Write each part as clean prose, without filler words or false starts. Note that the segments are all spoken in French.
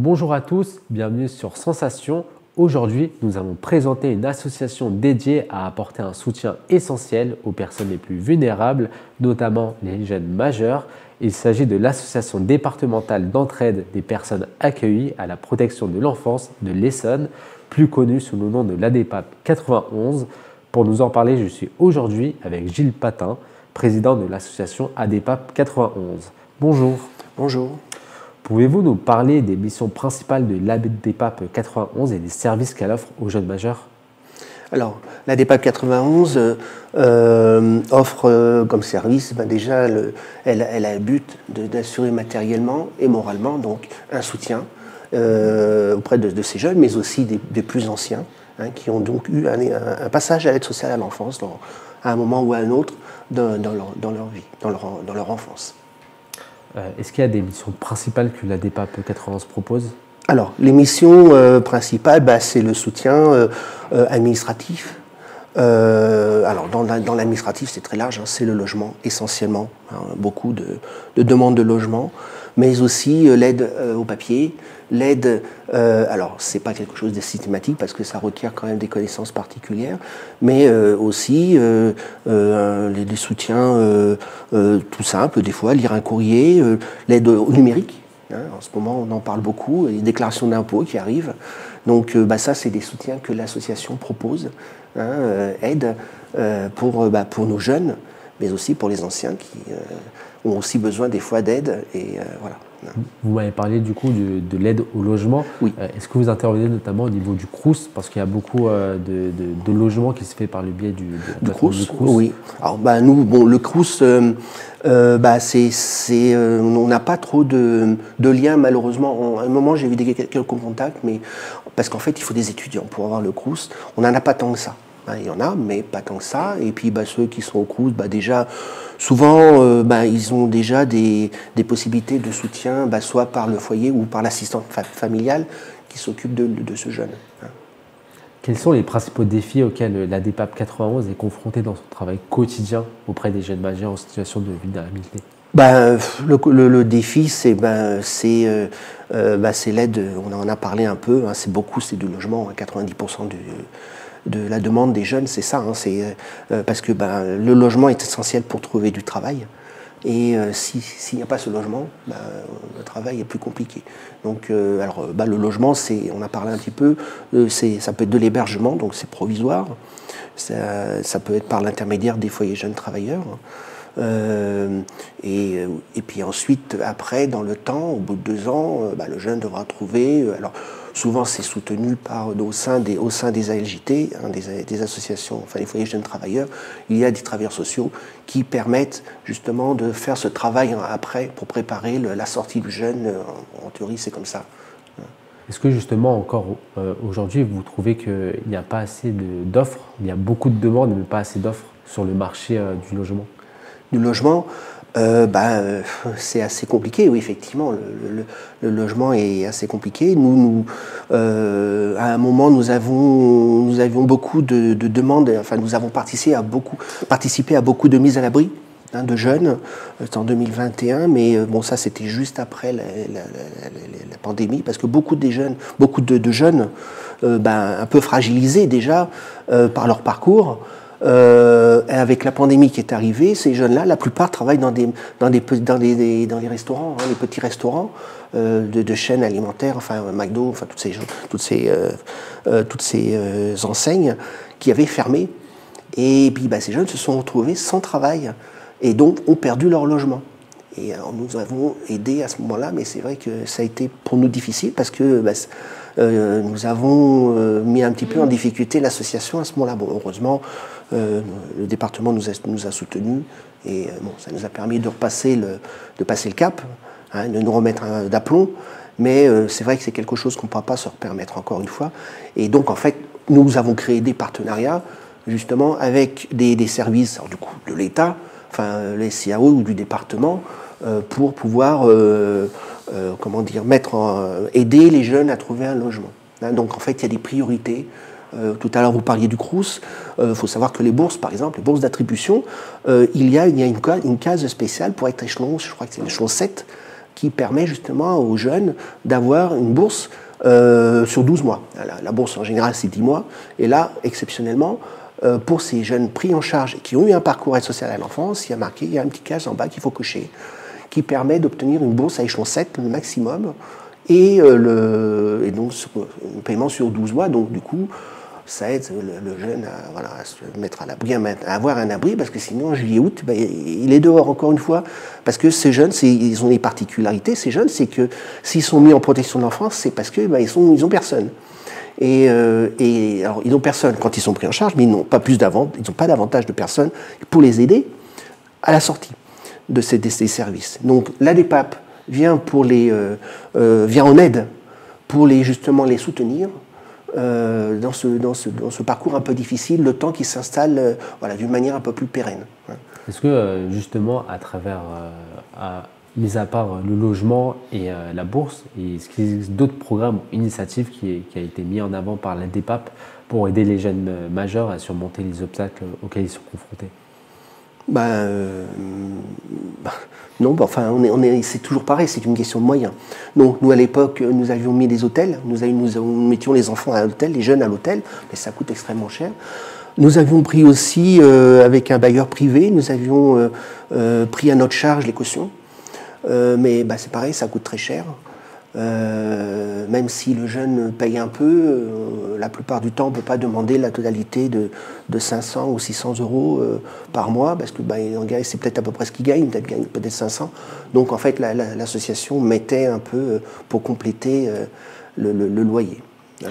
Bonjour à tous, bienvenue sur Sensation. Aujourd'hui, nous allons présenter une association dédiée à apporter un soutien essentiel aux personnes les plus vulnérables, notamment les jeunes majeurs. Il s'agit de l'association départementale d'entraide des personnes accueillies à la protection de l'enfance de l'Essonne, plus connue sous le nom de l'ADEPAP 91. Pour nous en parler, je suis aujourd'hui avec Gilles Patin, président de l'association ADEPAP 91. Bonjour. Bonjour. Pouvez-vous nous parler des missions principales de l'ADEPAP 91 et des services qu'elle offre aux jeunes majeurs? Alors, l'ADEPAP 91 offre comme service, déjà, elle a le but d'assurer matériellement et moralement donc, un soutien auprès de ces jeunes, mais aussi des plus anciens, qui ont donc eu un passage à l'aide sociale à l'enfance à un moment ou à un autre dans leur vie, dans leur enfance. Est-ce qu'il y a des missions principales que l'ADEPAP 91 propose? Alors, les missions principales, c'est le soutien administratif. Alors, dans l'administratif, c'est très large, c'est le logement essentiellement, beaucoup de demandes de logement, mais aussi l'aide au papier, l'aide, alors c'est pas quelque chose de systématique parce que ça requiert quand même des connaissances particulières, mais aussi des soutiens tout simples, des fois lire un courrier, l'aide au numérique. En ce moment, on en parle beaucoup, les déclarations d'impôts qui arrivent. Donc ça, c'est des soutiens que l'association propose, aide pour nos jeunes, mais aussi pour les anciens qui ont aussi besoin des fois d'aide. Et voilà. Vous m'avez parlé du coup de l'aide au logement. Oui. Est-ce que vous intervenez notamment au niveau du Crous? Parce qu'il y a beaucoup de logements qui se fait par le biais du Crous. Oui. Alors nous, le Crous, on n'a pas trop de liens malheureusement. À un moment, j'ai eu quelques contacts, mais parce qu'en fait, il faut des étudiants pour avoir le Crous. On n'en a pas tant que ça. Il y en a, mais pas tant que ça. Et puis ceux qui sont au Crous, déjà, souvent, ils ont déjà des possibilités de soutien, soit par le foyer ou par l'assistante familiale qui s'occupe de ce jeune. Quels sont les principaux défis auxquels l'ADEPAP 91 est confrontée dans son travail quotidien auprès des jeunes majeurs en situation de vulnérabilité? Le défi, c'est l'aide, on en a parlé un peu, c'est du logement, 90% de la demande des jeunes, c'est ça, parce que le logement est essentiel pour trouver du travail. Et s'il n'y a pas ce logement, le travail est plus compliqué. Donc, le logement, on a parlé un petit peu, ça peut être de l'hébergement, donc c'est provisoire. Ça peut être par l'intermédiaire des foyers jeunes travailleurs. Et puis ensuite, après, dans le temps, au bout de 2 ans, le jeune devra trouver. Alors, souvent, c'est soutenu au sein des ALJT, des associations, les foyers jeunes travailleurs. Il y a des travailleurs sociaux qui permettent justement de faire ce travail après pour préparer la sortie du jeune. En théorie, c'est comme ça. Est-ce que justement, encore aujourd'hui, vous trouvez qu'il n'y a pas assez d'offres? Il y a beaucoup de demandes, mais pas assez d'offres sur le marché du logement? Du logement, c'est assez compliqué, oui, effectivement. Le logement est assez compliqué. À un moment, nous avions beaucoup de demandes. Enfin, nous avons participé à beaucoup de mises à l'abri de jeunes en 2021, mais ça c'était juste après la pandémie, parce que beaucoup de jeunes, un peu fragilisés déjà par leur parcours. Avec la pandémie qui est arrivée, ces jeunes-là, la plupart travaillent dans les restaurants, les petits restaurants de chaînes alimentaires, McDo, toutes ces enseignes qui avaient fermé. Et puis ces jeunes se sont retrouvés sans travail et donc ont perdu leur logement. Et alors, nous avons aidé à ce moment-là, mais c'est vrai que ça a été pour nous difficile parce que nous avons mis un petit peu en difficulté l'association à ce moment-là. Heureusement, le département nous a soutenus et ça nous a permis de passer le cap, de nous remettre d'aplomb. Mais c'est vrai que c'est quelque chose qu'on ne pourra pas se permettre encore une fois. Et donc, en fait, nous avons créé des partenariats justement avec des services du coup, de l'État, les CAO ou du département, pour pouvoir aider les jeunes à trouver un logement. Donc en fait, il y a des priorités. Tout à l'heure, vous parliez du Crous. Faut savoir que les bourses, par exemple, les bourses d'attribution, il y a une case spéciale pour être échelon, je crois que c'est l'échelon 7, qui permet justement aux jeunes d'avoir une bourse sur 12 mois. La bourse en général c'est 10 mois, et là, exceptionnellement, pour ces jeunes pris en charge et qui ont eu un parcours aide sociale à l'enfance, il y a un petit case en bas qu'il faut cocher, qui permet d'obtenir une bourse à échelon 7, le maximum, et donc un paiement sur 12 mois, donc du coup, ça aide le jeune à se mettre à l'abri, à avoir un abri, parce que sinon, en juillet-août, il est dehors encore une fois, parce que ces jeunes, ils ont des particularités, ces jeunes, c'est que s'ils sont mis en protection de l'enfance, c'est parce qu'ils ont personne. Et alors, ils n'ont personne quand ils sont pris en charge, mais ils n'ont pas davantage de personnes pour les aider à la sortie de ces services. Donc, l'ADEPAP vient en aide pour justement les soutenir dans ce parcours un peu difficile, le temps qu'ils s'installent d'une manière un peu plus pérenne. Est-ce que justement, à travers, mis à part le logement et la bourse, est-ce qu'il existe d'autres programmes ou initiatives qui a été mis en avant par l'ADEPAP pour aider les jeunes majeurs à surmonter les obstacles auxquels ils sont confrontés? Non, c'est toujours pareil, c'est une question de moyens. Donc, nous, à l'époque, nous avions mis des hôtels, nous mettions les enfants à l'hôtel, les jeunes à l'hôtel, mais ça coûte extrêmement cher. Nous avions pris aussi, avec un bailleur privé, nous avions pris à notre charge les cautions. Mais c'est pareil, ça coûte très cher. Même si le jeune paye un peu, la plupart du temps, on ne peut pas demander la totalité de 500 ou 600 euros par mois, parce que c'est peut-être à peu près ce qu'il gagne, peut-être 500. Donc en fait, l'association mettait un peu pour compléter le loyer. Oui.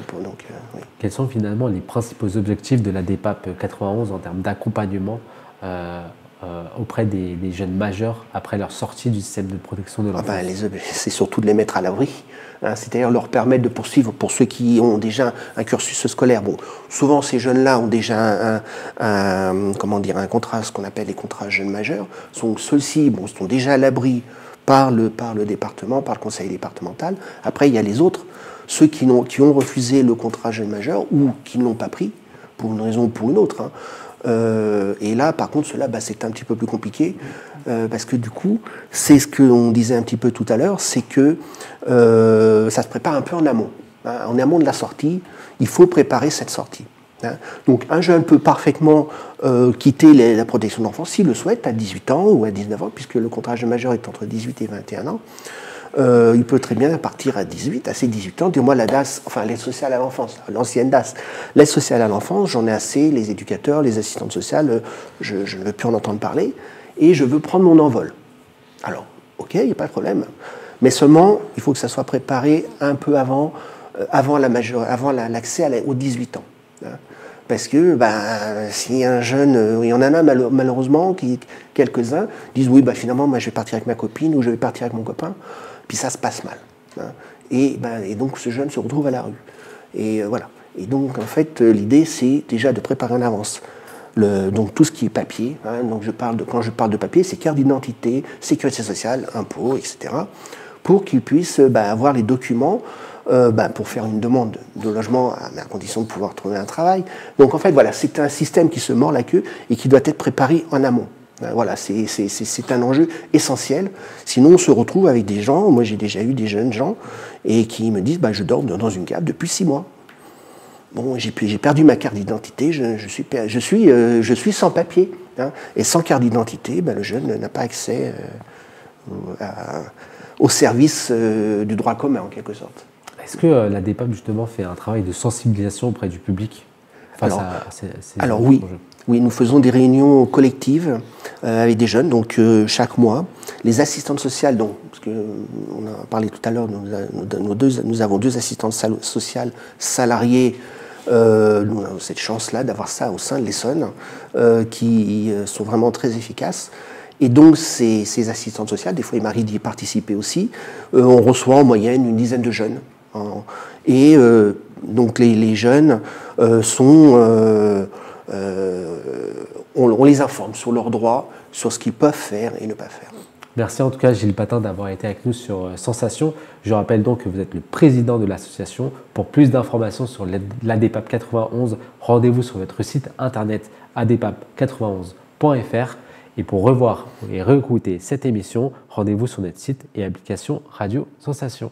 Quels sont finalement les principaux objectifs de l'ADEPAP 91 en termes d'accompagnement auprès des jeunes majeurs après leur sortie du système de protection de l'enfance? C'est surtout de les mettre à l'abri, c'est-à-dire leur permettre de poursuivre pour ceux qui ont déjà un cursus scolaire. Bon, souvent ces jeunes-là ont déjà un contrat, ce qu'on appelle les contrats jeunes majeurs. Ceux-ci sont déjà à l'abri par le département, par le conseil départemental. Après, il y a les autres, ceux qui ont refusé le contrat jeune majeur ou qui ne l'ont pas pris, pour une raison ou pour une autre. Et là, par contre, cela, c'est un petit peu plus compliqué, parce que du coup, c'est ce qu'on disait un petit peu tout à l'heure, c'est que ça se prépare un peu en amont. En amont de la sortie, il faut préparer cette sortie. Donc un jeune peut parfaitement quitter la protection de l'enfance s'il le souhaite à 18 ans ou à 19 ans, puisque le contrat jeune majeur est entre 18 et 21 ans. Il peut très bien partir à ses 18 ans, dire moi la DAS, enfin l'aide sociale à l'enfance, l'ancienne DAS, l'aide sociale à l'enfance, j'en ai assez, les éducateurs, les assistantes sociales, je ne veux plus en entendre parler, et je veux prendre mon envol. Alors, ok, il n'y a pas de problème, mais seulement, il faut que ça soit préparé un peu avant l'accès aux 18 ans. Parce que si un jeune, il y en a malheureusement, quelques-uns disent oui, finalement, moi je vais partir avec ma copine ou je vais partir avec mon copain, puis ça se passe mal. Et donc ce jeune se retrouve à la rue. Et voilà. Et donc en fait, l'idée c'est déjà de préparer en avance. Donc tout ce qui est papier, donc quand je parle de papier, c'est carte d'identité, sécurité sociale, impôts, etc. Pour qu'ils puissent avoir les documents pour faire une demande de logement, à condition de pouvoir trouver un travail. Donc en fait, voilà, c'est un système qui se mord la queue et qui doit être préparé en amont. Voilà, c'est un enjeu essentiel. Sinon, on se retrouve avec des gens, moi j'ai déjà eu des jeunes gens, et qui me disent je dors dans une cave depuis 6 mois. Bon, j'ai perdu ma carte d'identité, je suis sans papier. Et sans carte d'identité, le jeune n'a pas accès au service du droit commun, en quelque sorte. Est-ce que l'ADEPAP, justement, fait un travail de sensibilisation auprès du public face à ces oui. enjeux? Oui, nous faisons des réunions collectives avec des jeunes, donc chaque mois. Les assistantes sociales, parce qu'on a parlé tout à l'heure, nous avons 2 assistantes sociales salariées. Nous avons cette chance-là d'avoir ça au sein de l'Essonne, qui sont vraiment très efficaces. Et donc, ces assistantes sociales, des fois il m'arrive d'y participer aussi, on reçoit en moyenne une dizaine de jeunes. Et donc les jeunes on les informe sur leurs droits, sur ce qu'ils peuvent faire et ne pas faire. Merci en tout cas Gilles Patin d'avoir été avec nous sur Sensation. Je rappelle donc que vous êtes le président de l'association. Pour plus d'informations sur l'ADEPAP 91, rendez-vous sur votre site internet adepap91.fr. Et pour revoir et réécouter cette émission, rendez-vous sur notre site et application Radio Sensation.